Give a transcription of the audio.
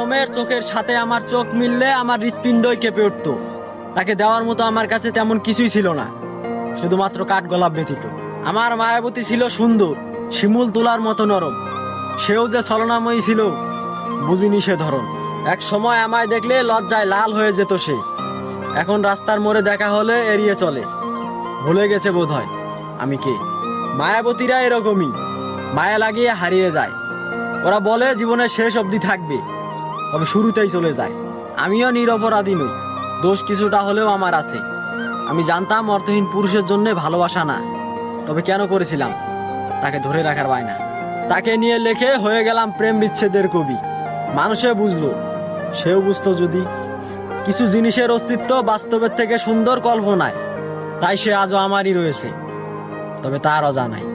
আদমের চোখের সাথে আমার চোখ মিললে আমার হৃৎপিণ্ডই কেঁপে উঠত। তাকে দেওয়ার মতো আমার কাছে তেমন কিছুই ছিল না, শুধুমাত্র কাঠগোলাপ ব্যতীত। আমার মায়াবতী ছিল সুন্দর, শিমুল তুলার মতো নরম। সেও যে ছলনাময়ী ছিল বুঝিনি সে ধরন। এক সময় আমায় দেখলে লজ্জায় লাল হয়ে যেত সে। এখন রাস্তার মোড়ে দেখা হলে এড়িয়ে চলে, ভুলে গেছে বোধহয় আমি কে। মায়াবতীরা এরকমই, মায়া লাগিয়ে হারিয়ে যায়। ওরা বলে জীবনের শেষ অবধি থাকবে, তবে শুরুতেই চলে যায়। আমিও নিরপরাধী নই, দোষ কিছুটা হলেও আমার আছে। আমি জানতাম অর্থহীন পুরুষের জন্য ভালোবাসা না, তবে কেন করেছিলাম তাকে ধরে রাখার বায়না। তাকে নিয়ে লেখে হয়ে গেলাম প্রেম বিচ্ছেদের কবি। মানুষে বুঝলো, সেও বুঝতো যদি। কিছু জিনিসের অস্তিত্ব বাস্তবের থেকে সুন্দর কল্পনায়, তাই সে আজও আমারই রয়েছে, তবে তার অজানায়।